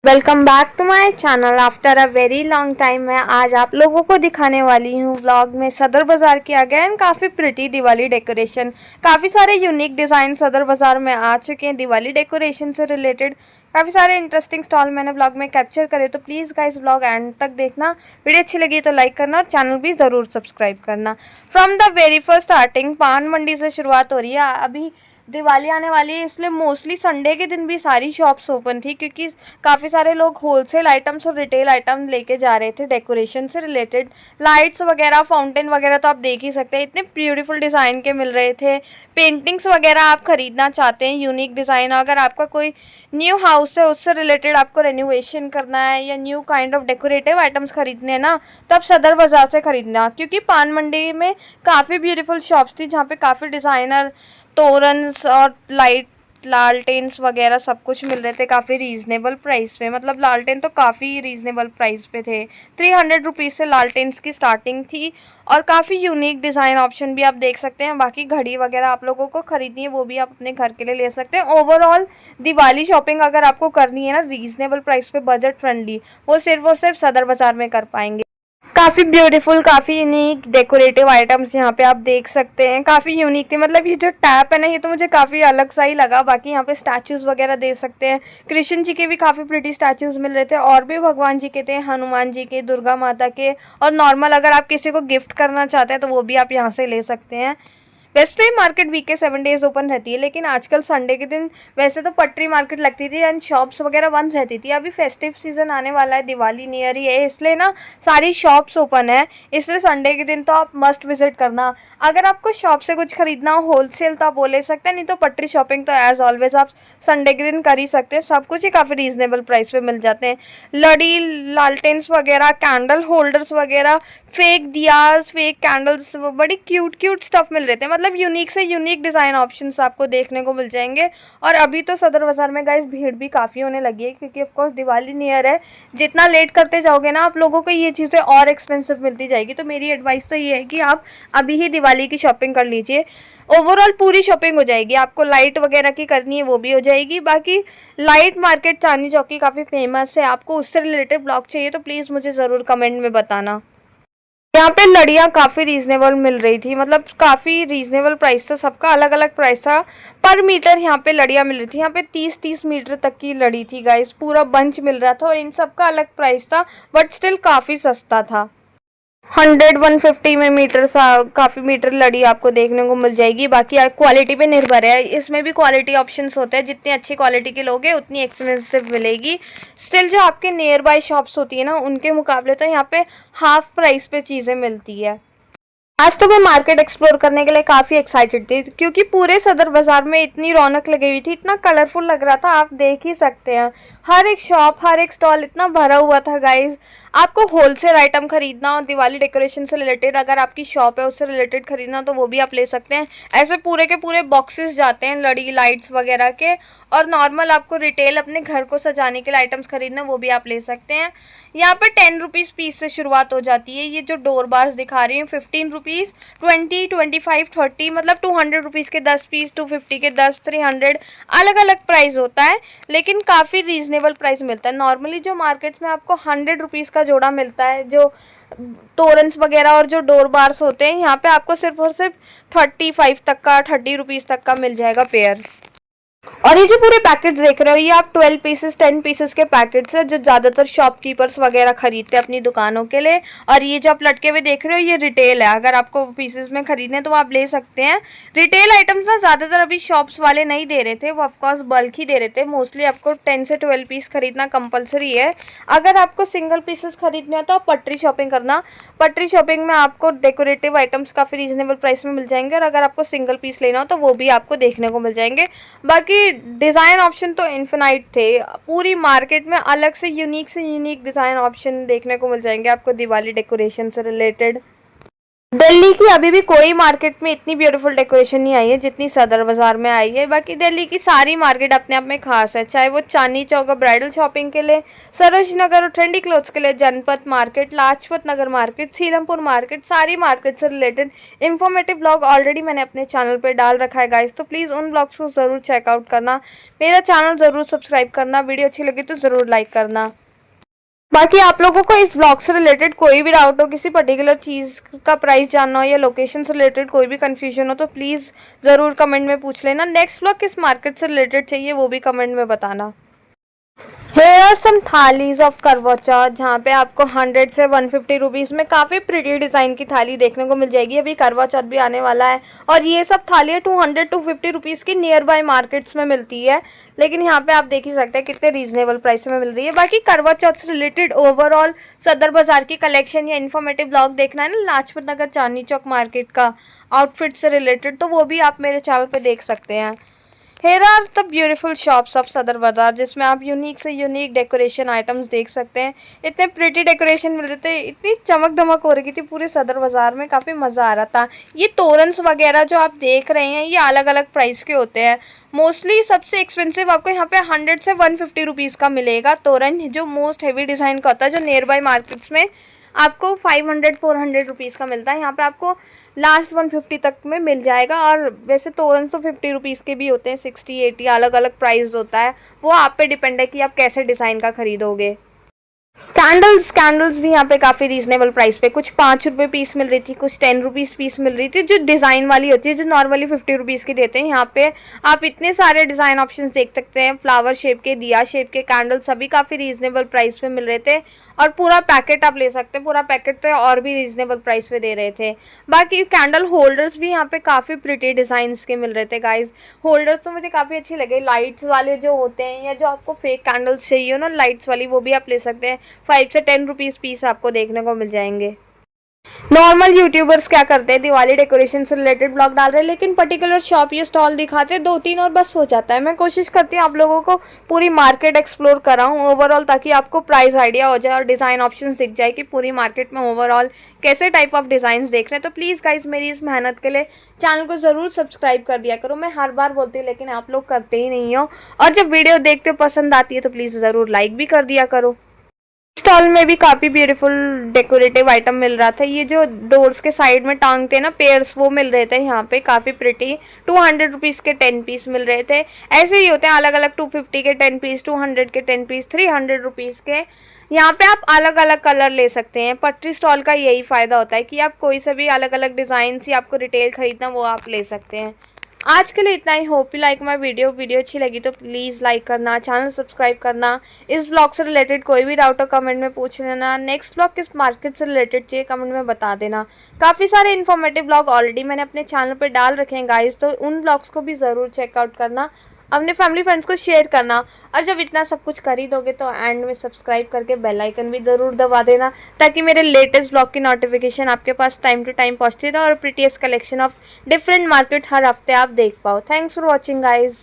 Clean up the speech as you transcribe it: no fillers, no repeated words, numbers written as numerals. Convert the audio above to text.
Welcome back to my channel. After a very long time मैं आज आप लोगों को दिखाने वाली हूँ व्लॉग में सदर बाज़ार की अगेन काफ़ी प्रिटी दिवाली डेकोरेशन। काफ़ी सारे यूनिक डिज़ाइन सदर बाज़ार में आ चुके हैं दिवाली डेकोरेशन से रिलेटेड। काफ़ी सारे इंटरेस्टिंग स्टॉल मैंने व्लॉग में कैप्चर करे, तो प्लीज़ गाइस व्लॉग एंड तक देखना। वीडियो अच्छी लगी तो लाइक करना और चैनल भी ज़रूर सब्सक्राइब करना। From the very first starting पान मंडी से शुरुआत हो रही है। अभी दिवाली आने वाली है, इसलिए मोस्टली संडे के दिन भी सारी शॉप्स ओपन थी, क्योंकि काफ़ी सारे लोग होलसेल आइटम्स और रिटेल आइटम लेके जा रहे थे डेकोरेशन से रिलेटेड। लाइट्स वगैरह, फाउंटेन वगैरह तो आप देख ही सकते हैं, इतने ब्यूटीफुल डिज़ाइन के मिल रहे थे। पेंटिंग्स वगैरह आप ख़रीदना चाहते हैं यूनिक डिज़ाइन, अगर आपका कोई न्यू हाउस है उससे रिलेटेड आपको रेनोवेशन करना है या new kind of decorative items खरीदने हैं ना, तो आप सदर बाज़ार से ख़रीदना, क्योंकि पान मंडी में काफ़ी ब्यूटीफुल शॉप्स थी जहाँ पे काफ़ी डिज़ाइनर तोरन्स और लाइट लालटेन्स वगैरह सब कुछ मिल रहे थे काफ़ी रीज़नेबल प्राइस पे। मतलब लालटेन तो काफ़ी रीज़नेबल प्राइस पे थे, 300 रुपीज़ से लालटेन्स की स्टार्टिंग थी। और काफ़ी यूनिक डिज़ाइन ऑप्शन भी आप देख सकते हैं। बाकी घड़ी वगैरह आप लोगों को ख़रीदनी है वो भी आप अपने घर के लिए ले सकते हैं। ओवरऑल दिवाली शॉपिंग अगर आपको करनी है ना रीज़नेबल प्राइस पे, बजट फ्रेंडली, वो सिर्फ और सिर्फ सदर बाज़ार में कर पाएंगे। काफ़ी ब्यूटीफुल, काफ़ी यूनिक डेकोरेटिव आइटम्स यहाँ पे आप देख सकते हैं, काफ़ी यूनिक थे। मतलब ये जो टैप है ना, ये तो मुझे काफ़ी अलग सा ही लगा। बाकी यहाँ पे स्टैचूज़ वगैरह दे सकते हैं। कृष्ण जी के भी काफ़ी प्रिटी स्टैचूज़ मिल रहे थे, और भी भगवान जी के थे, हनुमान जी के, दुर्गा माता के, और नॉर्मल अगर आप किसी को गिफ्ट करना चाहते हैं तो वो भी आप यहाँ से ले सकते हैं। वैसे तो ये मार्केट वीक के 7 डेज़ ओपन रहती है, लेकिन आजकल संडे के दिन वैसे तो पटरी मार्केट लगती थी एंड शॉप्स वगैरह बंद रहती थी। अभी फेस्टिव सीज़न आने वाला है, दिवाली नियर ही है, इसलिए ना सारी शॉप्स ओपन है, इसलिए संडे के दिन तो आप मस्ट विजिट करना। अगर आपको शॉप से कुछ खरीदना हो होलसेल तो आप वो ले सकते हैं, नहीं तो पटरी शॉपिंग तो एज़ ऑलवेज आप संडे के दिन कर ही सकते हैं। सब कुछ ही काफ़ी रीज़नेबल प्राइस पे मिल जाते हैं। लड़ी, लालटेन्स वगैरह, कैंडल होल्डर्स वगैरह, फेक दियाज, फेक कैंडल्स, बड़ी क्यूट क्यूट स्टफ मिल रहे थे। मतलब यूनिक से यूनिक डिज़ाइन ऑप्शंस आपको देखने को मिल जाएंगे। और अभी तो सदर बाज़ार में गाइस भीड़ भी काफ़ी होने लगी है, क्योंकि ऑफकोर्स दिवाली नियर है। जितना लेट करते जाओगे ना आप लोगों को ये चीज़ें और एक्सपेंसिव मिलती जाएगी। तो मेरी एडवाइस तो ये है कि आप अभी ही दिवाली की शॉपिंग कर लीजिए। ओवरऑल पूरी शॉपिंग हो जाएगी। आपको लाइट वगैरह की करनी है वो भी हो जाएगी। बाकी लाइट मार्केट चांदनी चौक की काफ़ी फेमस है, आपको उससे रिलेटेड ब्लॉग चाहिए तो प्लीज़ मुझे ज़रूर कमेंट में बताना। यहाँ पे लड़ियाँ काफ़ी रीज़नेबल मिल रही थी, मतलब काफ़ी रीज़नेबल प्राइस था, सबका अलग अलग प्राइस था। पर मीटर यहाँ पे लड़ियाँ मिल रही थी। यहाँ पे 30-30 मीटर तक की लड़ी थी गाइस, पूरा बंच मिल रहा था और इन सब का अलग प्राइस था, बट स्टिल काफ़ी सस्ता था। 100-150 में मीटर सा काफ़ी मीटर लड़ी आपको देखने को मिल जाएगी। बाकी क्वालिटी पे निर्भर है, इसमें भी क्वालिटी ऑप्शंस होते हैं, जितनी अच्छी क्वालिटी के लोगे उतनी एक्सपेंसिव मिलेगी। स्टिल जो आपके नियर बाय शॉप्स होती है ना, उनके मुकाबले तो यहाँ पे हाफ प्राइस पे चीज़ें मिलती है। आज तो मैं मार्केट एक्सप्लोर करने के लिए काफ़ी एक्साइटेड थी, क्योंकि पूरे सदर बाज़ार में इतनी रौनक लगी हुई थी, इतना कलरफुल लग रहा था, आप देख ही सकते हैं। हर एक शॉप, हर एक स्टॉल इतना भरा हुआ था गाइस। आपको होलसेल आइटम खरीदना और दिवाली डेकोरेशन से रिलेटेड अगर आपकी शॉप है उससे रिलेटेड खरीदना तो वो भी आप ले सकते हैं। ऐसे पूरे के पूरे बॉक्सेस जाते हैं लड़ी, लाइट्स वगैरह के। और नॉर्मल आपको रिटेल अपने घर को सजाने के लिए आइटम्स खरीदना वो भी आप ले सकते हैं। यहाँ पर 10 रुपीज़ पीस से शुरुआत हो जाती है। ये जो डोर बार्स दिखा रही हूँ 15 रुपीज़, 20, 25, 30, मतलब 200 रुपीज़ के 10 पीस, 250 के 10, 300, अलग अलग प्राइस होता है, लेकिन काफ़ी रीज़नेबल प्राइस मिलता है। नॉर्मली जो मार्केट्स में आपको 100 रुपीज़ का जोड़ा मिलता है, जो तोरन्स वगैरह और जो डोर बार्स होते हैं, यहाँ पे आपको सिर्फ और सिर्फ 35 तक का, 30 रुपीज़ तक का मिल जाएगा पेयर। और ये जो पूरे पैकेट्स देख रहे हो, ये आप 12 पीसेस, 10 पीसेस के पैकेट्स है, जो ज़्यादातर शॉपकीपर्स वगैरह खरीदते हैं अपनी दुकानों के लिए। और ये जो आप लटके हुए देख रहे हो ये रिटेल है, अगर आपको पीसेस में खरीदने तो आप ले सकते हैं। रिटेल आइटम्स ना ज़्यादातर अभी शॉप्स वाले नहीं दे रहे थे, वो ऑफकोर्स बल्क ही दे रहे थे। मोस्टली आपको 10 से 12 पीस खरीदना कंपलसरी है। अगर आपको सिंगल पीसेस खरीदने हैं तो आप पटरी शॉपिंग करना। पटरी शॉपिंग में आपको डेकोरेटिव आइटम्स काफ़ी रीजनेबल प्राइस में मिल जाएंगे, और अगर आपको सिंगल पीस लेना हो तो वो भी आपको देखने को मिल जाएंगे। बाकी डिज़ाइन ऑप्शन तो इन्फिनाइट थे, पूरी मार्केट में अलग से यूनिक डिज़ाइन ऑप्शन देखने को मिल जाएंगे आपको दिवाली डेकोरेशन से रिलेटेड। दिल्ली की अभी भी कोई मार्केट में इतनी ब्यूटीफुल डेकोरेशन नहीं आई है जितनी सदर बाजार में आई है। बाकी दिल्ली की सारी मार्केट अपने आप में खास है, चाहे वो चांदनी चौक ब्राइडल शॉपिंग के लिए, सरोज नगर और ट्रेंडी क्लोथ्स के लिए, जनपथ market, Lajpat Nagar market, Seelampur market, सारी मार्केट से रिलेटेड इन्फॉर्मेटिव ब्लॉग ऑलरेडी मैंने अपने चैनल पर डाल रखा है गाइस, तो प्लीज़ उन ब्लॉग्स को ज़रूर चेकआउट करना, मेरा चैनल ज़रूर सब्सक्राइब करना, वीडियो अच्छी लगी तो ज़रूर लाइक करना। बाकी आप लोगों को इस ब्लॉग से रिलेटेड कोई भी डाउट हो, किसी पर्टिकुलर चीज़ का प्राइस जानना हो या लोकेशन से रिलेटेड कोई भी कंफ्यूजन हो तो प्लीज़ ज़रूर कमेंट में पूछ लेना। नेक्स्ट ब्लॉग किस मार्केट से रिलेटेड चाहिए वो भी कमेंट में बताना। Here are some thalis of करवा चौथ, जहाँ पे आपको 100 से 150 रुपीज़ में काफ़ी प्रिटी डिज़ाइन की थाली देखने को मिल जाएगी। अभी करवा चौथ भी आने वाला है और ये सब थाली 200 to 50 रुपीज़ की नियर बाय मार्केट्स में मिलती है, लेकिन यहाँ पे आप देख ही सकते हैं कितने रीजनेबल प्राइस में मिल रही है। बाकी करवा चौथ से रिलेटेड ओवरऑल सदर बाज़ार की कलेक्शन या इन्फॉर्मेटिव ब्लॉग देखना है ना, लाजपत नगर चांदनी चौक मार्केट का आउटफिट से रिलेटेड, तो वो भी आप मेरे चैनल पर देख सकते हैं। Here are the beautiful shops of सदर बाजार, जिसमें आप यूनिक से यूनिक डेकोरेशन आइटम्स देख सकते हैं। इतने प्रिटी डेकोरेशन मिल रहे थे, इतनी चमक धमक हो रही थी पूरे सदर बाजार में, काफ़ी मज़ा आ रहा था। ये तोरन्स वगैरह जो आप देख रहे हैं ये अलग अलग प्राइस के होते हैं। मोस्टली सबसे एक्सपेंसिव आपको यहाँ पे 100 से 150 रुपीज़ का मिलेगा तोरन, जो मोस्ट हेवी डिज़ाइन का होता है, जो नियर बाय मार्केट्स में आपको 500-400 रुपीज़ का मिलता है, यहाँ पे आपको लास्ट 150 तक में मिल जाएगा। और वैसे तोरन तो 50 रुपीज़ के भी होते हैं, 60-80 अलग अलग प्राइस होता है, वो आप पे डिपेंड है कि आप कैसे डिज़ाइन का खरीदोगे। कैंडल्स भी यहाँ पे काफ़ी रीजनेबल प्राइस पे, कुछ 5 रुपये पीस मिल रही थी, कुछ 10 रुपीज़ पीस मिल रही थी, जो डिज़ाइन वाली होती है, जो नॉर्मली 50 रुपीज़ की देते हैं। यहाँ पे आप इतने सारे डिज़ाइन ऑप्शंस देख सकते हैं, फ्लावर शेप के, दिया शेप के कैंडल, सभी काफ़ी रीजनेबल प्राइस पे मिल रहे थे। और पूरा पैकेट आप ले सकते हैं, पूरा पैकेट तो और भी रीजनेबल प्राइस पे दे रहे थे। बाकी कैंडल होल्डर्स भी यहाँ पे काफ़ी प्रिटी डिज़ाइंस के मिल रहे थे गाइज। होल्डर्स तो मुझे काफ़ी अच्छे लगे, लाइट्स वाले जो होते हैं या जो आपको फेक कैंडल्स चाहिए हो ना लाइट्स वाली, वो भी आप ले सकते हैं। 5 से 10 रुपीज़ पीस आपको देखने को मिल जाएंगे। नॉर्मल यूट्यूबर्स क्या करते हैं, दिवाली डेकोरेशन से रिलेटेड ब्लॉग डाल रहे हैं, लेकिन पर्टिकुलर शॉप या स्टॉल दिखाते हैं 2-3 और बस हो जाता है। मैं कोशिश करती हूँ आप लोगों को पूरी मार्केट एक्सप्लोर कराऊँ ओवरऑल, ताकि आपको प्राइस आइडिया हो जाए और डिज़ाइन ऑप्शंस दिख जाए कि पूरी मार्केट में ओवरऑल कैसे टाइप ऑफ डिज़ाइंस देख रहे हैं। तो प्लीज़ गाइज मेरी इस मेहनत के लिए चैनल को ज़रूर सब्सक्राइब कर दिया करो। मैं हर बार बोलती हूँ लेकिन आप लोग करते ही नहीं हो, और जब वीडियो देखते हो पसंद आती है तो प्लीज़ ज़रूर लाइक भी कर दिया करो। स्टॉल में भी काफ़ी ब्यूटीफुल डेकोरेटिव आइटम मिल रहा था। ये जो डोर्स के साइड में टांगते हैं ना पेयर्स, वो मिल रहे थे यहाँ पे काफ़ी प्रिटी। 200 रुपीज़ के 10 पीस मिल रहे थे। ऐसे ही होते हैं अलग अलग, 250 के 10 पीस, 200 के 10 पीस, 300 रुपीज़ के। यहाँ पे आप अलग अलग कलर ले सकते हैं। पटरी स्टॉल का यही फ़ायदा होता है कि आप कोई से भी अलग अलग डिज़ाइन से आपको रिटेल खरीदना वो आप ले सकते हैं। आज के लिए इतना ही। Hope you like my video अच्छी लगी तो प्लीज़ लाइक करना, चैनल सब्सक्राइब करना। इस ब्लॉग से रिलेटेड कोई भी डाउट हो कमेंट में पूछ लेना। नेक्स्ट ब्लॉग किस मार्केट से रिलेटेड चाहिए कमेंट में बता देना। काफ़ी सारे इन्फॉर्मेटिव ब्लॉग ऑलरेडी मैंने अपने चैनल पर डाल रखे हैं गाइस, तो उन ब्लॉग्स को भी ज़रूर चेकआउट करना, अपने फैमिली फ्रेंड्स को शेयर करना। और जब इतना सब कुछ कर ही दोगे तो एंड में सब्सक्राइब करके बेल आइकन भी ज़रूर दबा देना, ताकि मेरे लेटेस्ट ब्लॉग की नोटिफिकेशन आपके पास टाइम टू टाइम पहुँचती रहे और prettiest collection of different market हर हफ्ते आप देख पाओ। Thanks for watching guys.